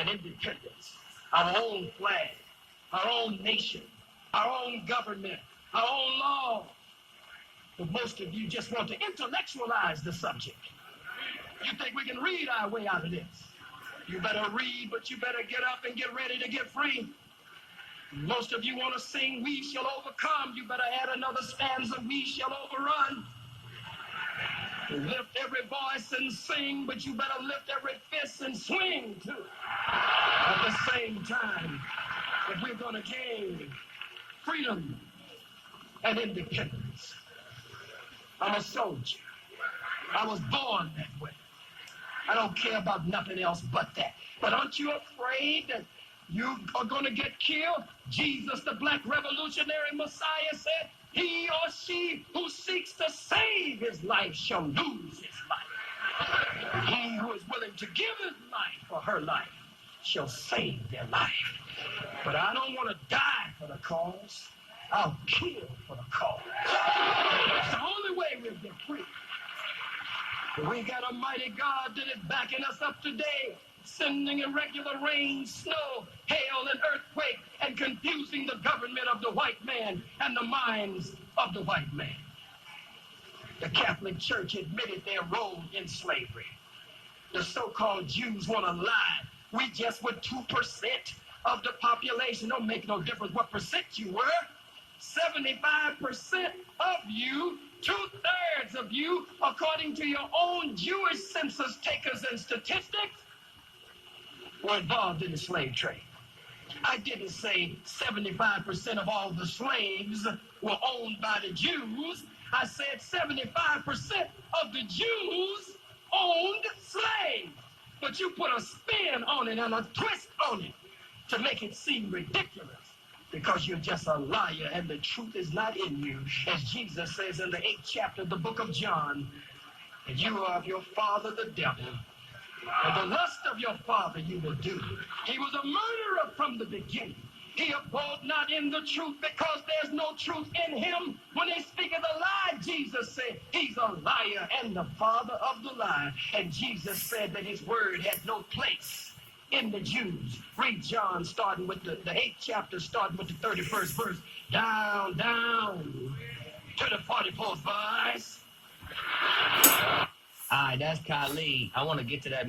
and independence, our own flag, our own nation, our own government, our own law. But most of you just want to intellectualize the subject. You think we can read our way out of this. You better read, but you better get up and get ready to get free. Most of you want to sing, we shall overcome. You better add another stanza, we shall overrun. Lift every voice and sing, but you better lift every fist and swing too. At the same time, if we're going to gain freedom and independence. I'm a soldier. I was born that way. I don't care about nothing else but that. But aren't you afraid that you are going to get killed? Jesus, the black revolutionary Messiah, said, he or she who seeks to save his life shall lose his life. He who is willing to give his life for her life shall save their life. But I don't want to die for the cause. I'll kill for the cause. It's the only way we'll get free. But we got a mighty God that is backing us up today, sending irregular rain, snow, hail, and earthquake, and confusing the government of the white man and the minds of the white man. The Catholic Church admitted their role in slavery. The so-called Jews want to lie. We just were 2% of the population. Don't make no difference what percent you were. 75% of you, 2/3 of you, according to your own Jewish census takers and statistics, were involved in the slave trade. I didn't say 75% of all the slaves were owned by the Jews. I said 75% of the Jews owned slaves. But you put a spin on it and a twist on it to make it seem ridiculous. Because you're just a liar and the truth is not in you. As Jesus says in the 8th chapter of the book of John, and you are of your father the devil, and the lust of your father you will do. He was a murderer from the beginning. He abode not in the truth because there's no truth in him. When they speak of the lie, Jesus said, he's a liar and the father of the lie. And Jesus said that his word had no place in the Jews. Read John starting with the 8th chapter, starting with the 31st verse. Down to the 44th verse. All right, that's Khalid. I want to get to that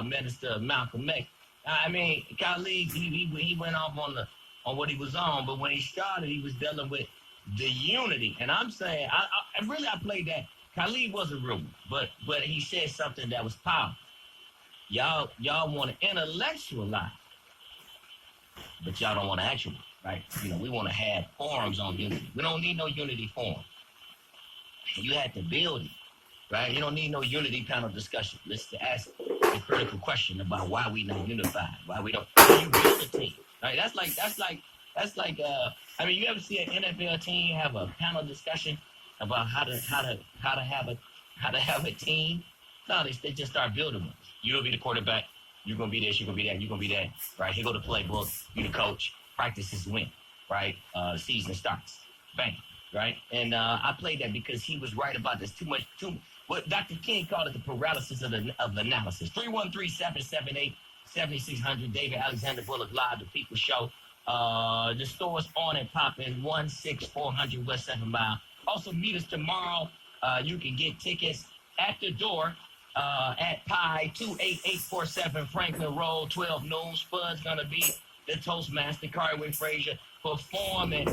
Minister Malcolm X. I mean, Khalid, he went off on what he was on, but when he started, he was dealing with the unity. And I'm saying, I played that. Khalid wasn't rude, but he said something that was powerful. Y'all want to intellectualize, but y'all don't want to actualize, right? You know, we want to have forums on unity. We don't need no unity forum. You had to build it, right? You don't need no unity panel discussion. Let's ask the critical question about why we not unified, why we don't. You build a team, right? That's like. I mean, you ever see an NFL team have a panel discussion about how to have a team? No, they just start building one. You'll be the quarterback. You're gonna be this. You're gonna be that. You're gonna be that. Right? Here go the playbook. You the coach. Practices win. Right? Season starts. Bang. Right? And I played that because he was right about this. Too much. What Dr. King called it the paralysis of analysis. 313-778-7600. David Alexander Bullock Live, the People Show. The store's on and popping. 16400 West 7 Mile. Also meet us tomorrow. You can get tickets at the door. At Pi 28847 Franklin Road, 12 noon. Spud's gonna be the Toastmaster. Carway Frazier performing.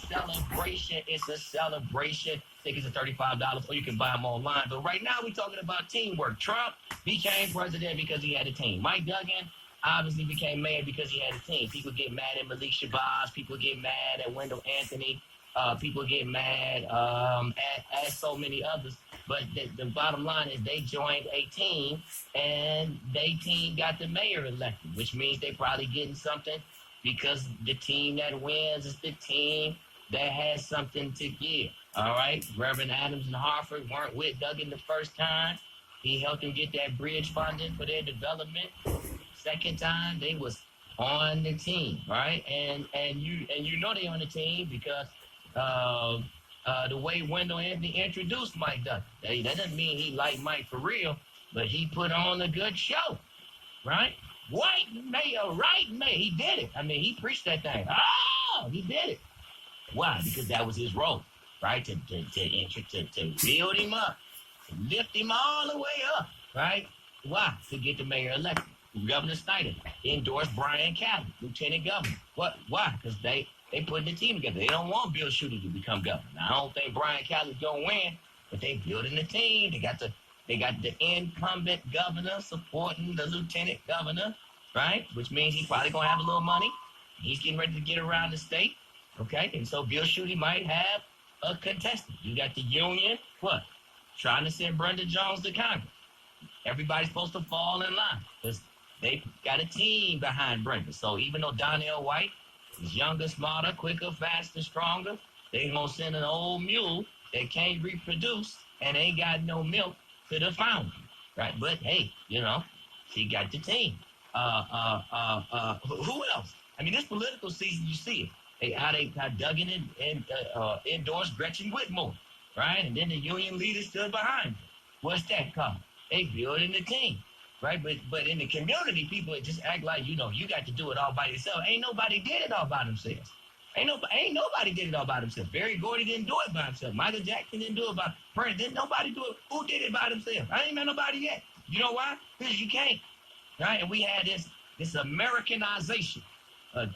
Celebration. It's a celebration. Tickets are $35, or you can buy them online. But right now we're talking about teamwork. Trump became president because he had a team. Mike Duggan obviously became mayor because he had a team. People get mad at Malik Shabazz. People get mad at Wendell Anthony. People get mad at so many others. But the bottom line is they joined a team, and they team got the mayor elected, which means they probably getting something because the team that wins is the team that has something to give. All right? Reverend Adams and Harford weren't with Duggan the first time. He helped them get that bridge funding for their development. Second time, they was on the team, right? And you know they on the team because the way Wendell Anthony introduced Mike Duggan. That doesn't mean he liked Mike for real, but he put on a good show, right? white mayor, right mayor. He did it. I mean, he preached that thing. Oh, he did it. Why? Because that was his role, right? To build him up, to lift him all the way up, right? Why? To get the mayor elected. Governor Snyder endorsed Brian Callen, lieutenant governor. What? Why? Because they putting the team together. They don't want Bill Shooter to become governor. Now, I don't think Brian Callen's gonna win, but they building the team. They got the incumbent governor supporting the lieutenant governor, right? Which means he's probably gonna have a little money. He's getting ready to get around the state. Okay, and so Bill Shooty might have a contestant. You got the union, what? Trying to send Brenda Jones to Congress. Everybody's supposed to fall in line because they got a team behind Brenda. So even though Donnell White is younger, smarter, quicker, faster, stronger, they gonna send an old mule that can't reproduce and ain't got no milk to the fountain, right? But hey, she got the team. Who else? I mean, this political season, you see it. How Duggan and endorsed Gretchen Whitmore, right? And then the union leaders stood behind her. What's that called? They building the team, right? But in the community, people just act like, you got to do it all by yourself. Ain't nobody did it all by themselves. Ain't nobody did it all by themselves. Barry Gordy didn't do it by himself. Michael Jackson didn't do it by Prince. Didn't nobody do it. Who did it by themselves? I ain't met nobody yet. You know why? Because you can't, right? And we had this Americanization.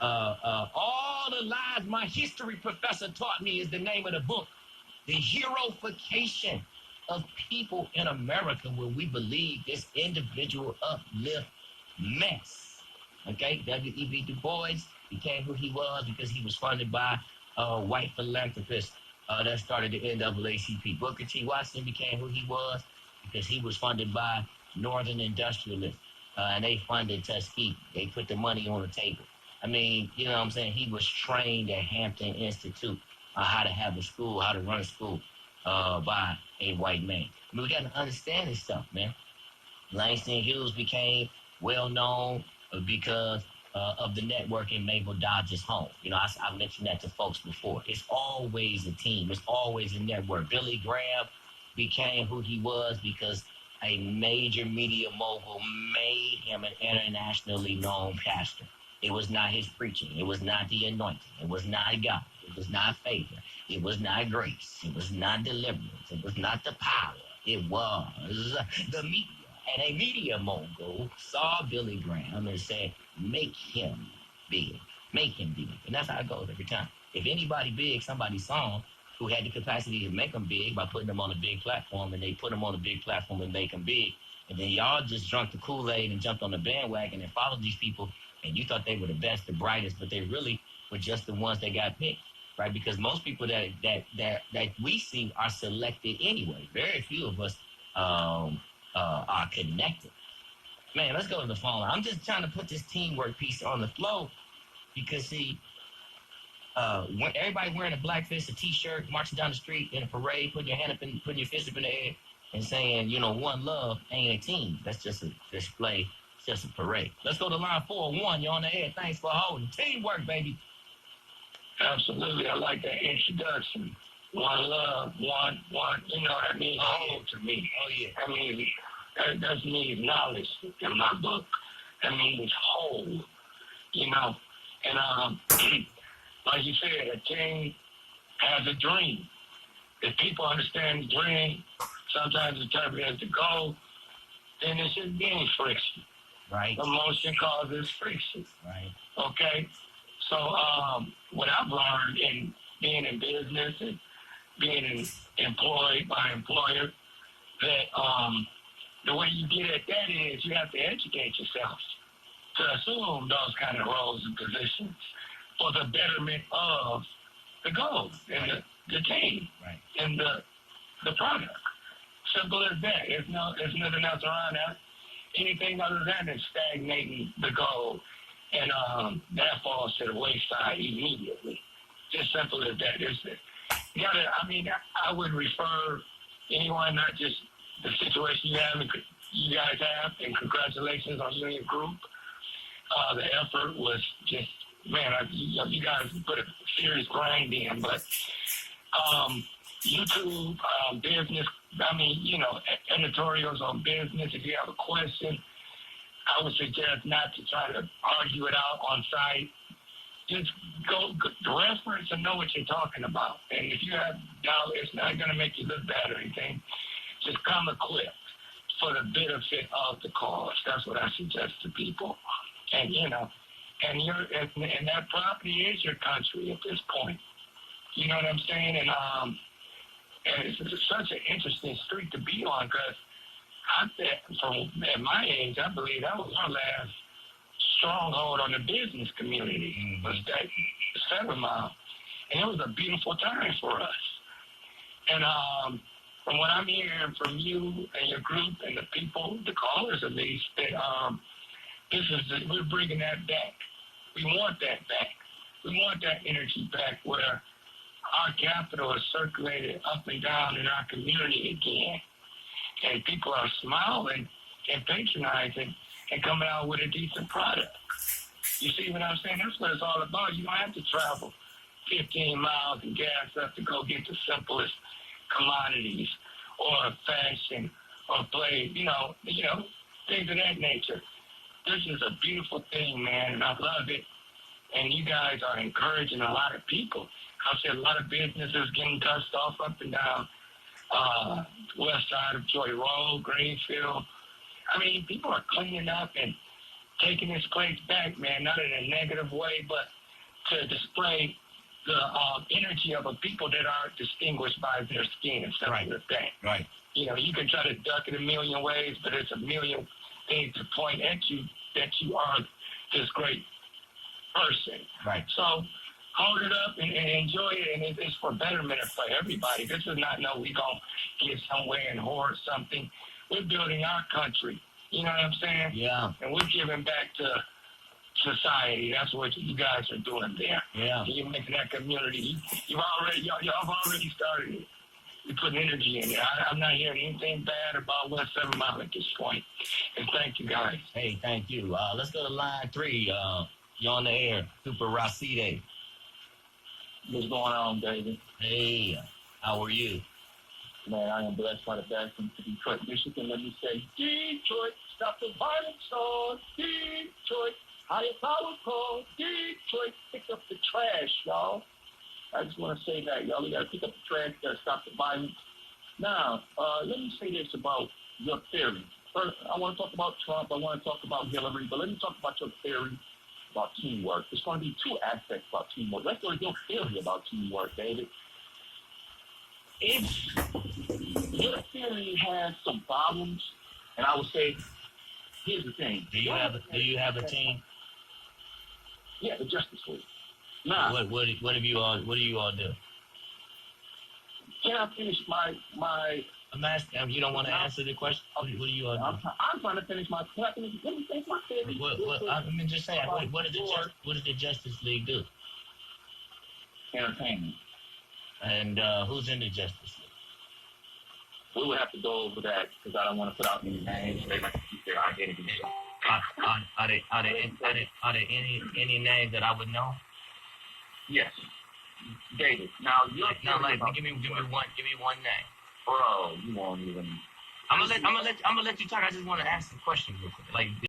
All the lies my history professor taught me is the name of the book. The heroification of people in America where we believe this individual uplift mess. Okay? W.E.B. Du Bois became who he was because he was funded by white philanthropists that started the NAACP. Booker T. Washington became who he was because he was funded by Northern industrialists. And they funded Tuskegee. They put the money on the table. I mean, you know what I'm saying? He was trained at Hampton Institute how to have a school, how to run a school by a white man. I mean, we got to understand this stuff, man. Langston Hughes became well-known because of the network in Mabel Dodge's home. I mentioned that to folks before. It's always a team. It's always a network. Billy Graham became who he was because a major media mogul made him an internationally known pastor. It was not his preaching. It was not the anointing. It was not God. It was not favor. It was not grace. It was not deliverance. It was not the power. It was the media. And a media mogul saw Billy Graham and said, make him big. Make him big. And that's how it goes every time. If anybody big, somebody saw him who had the capacity to make them big by putting them on a big platform, and they put them on a big platform and make them big. And then y'all just drunk the Kool-Aid and jumped on the bandwagon and followed these people, and you thought they were the best, the brightest, but they really were just the ones that got picked, right? Because most people that we see are selected anyway. Very few of us are connected. Man, let's go to the phone. I'm just trying to put this teamwork piece on the flow because, see, when everybody wearing a black fist, a T-shirt, marching down the street in a parade, putting your hand up and putting your fist up in the air and saying, one love ain't a team. That's just a display. It's just a parade. Let's go to line 401. You're on the air. Thanks for holding. Teamwork, baby. Absolutely. I like that introduction. One love, one, that means whole to me. Oh, yeah. I mean, that doesn't mean knowledge in my book. That means whole, And like you said, a team has a dream. If people understand the dream, sometimes interpret it as the goal, then it shouldn't be any friction. Right. Emotion causes friction. Right. Okay? So what I've learned in being in business and being employed by an employer, that the way you get at that is you have to educate yourself to assume those kind of roles and positions for the betterment of the goal and the team and the product. Simple as that. There's nothing else around that. Anything other than is stagnating the goal, and that falls to the wayside immediately. Just simple as that. I would refer anyone, not just the situation you guys have, and congratulations on you and your group. The effort was just, man, you guys put a serious grind in, but YouTube, business, editorials on business, if you have a question, I would suggest not to try to argue it out on site. Just go the reference and know what you're talking about. And if you have doubt, it's not going to make you look bad or anything. Just come equipped for the benefit of the cause. That's what I suggest to people. And and that property is your country at this point. You know what I'm saying? And it's such an interesting street to be on because at my age, I believe that was our last stronghold on the business community, was that 7 Mile. And it was a beautiful time for us. And from what I'm hearing from you and your group and the people, the callers at least, that we're bringing that back. We want that back. We want that energy back where our capital is circulated up and down in our community again. And people are smiling and patronizing and coming out with a decent product. You see what I'm saying? That's what it's all about. You don't have to travel 15 miles and gas up to go get the simplest commodities or fashion or play, things of that nature. This is a beautiful thing, man, and I love it. And you guys are encouraging a lot of people. I see a lot of businesses getting dust off up and down west side of Joy Road, Greenfield. I mean, people are cleaning up and taking this place back, man, not in a negative way, but to display the energy of a people that are distinguished by their skin and stuff like that. Right. You can try to duck it a million ways, but it's a million things to point at you that you are this great person. Right. So hold it up and enjoy it, and it's for betterment for everybody. This is not we gonna get somewhere and hoard something. We're building our country. You know what I'm saying? Yeah. And we're giving back to society. That's what you guys are doing there. Yeah. You're making that community. Y'all have already started it. You're putting energy in there. I'm not hearing anything bad about West 7 Mile at this point. And thank you, guys. Hey, thank you. Let's go to line 3. You're on the air. Super Racide. What's going on, David? Hey, how are you? Man, I am blessed by the back from Detroit, Michigan. Let me say, Detroit, stop the violence on Detroit. Higher power call Detroit. Pick up the trash, y'all. I just want to say that, y'all. We got to pick up the trash. We got to stop the violence. Now, let me say this about your theory. First, I want to talk about Trump. I want to talk about Hillary. But let me talk about your theory about teamwork. There's going to be 2 aspects about teamwork. Let's go to your theory about teamwork, David. If your theory has some problems, and I would say, here's the thing. Do you have a team? Yeah, the Justice League. Now, What do you all do? can I finish my? I'm asking. You don't want to answer the question. What do you all do? I'm trying to finish my. Let me finish my theory. I'm just saying. What does the Justice League do? Entertainment. And who's in the Justice League? We would have to go over that because I don't want to put out any names. They might keep their identity. Are there any names that I would know? Yes, David. Now you're give me one name. Bro, you won't even. I'm gonna let you talk. I just want to ask the question real quick. Like.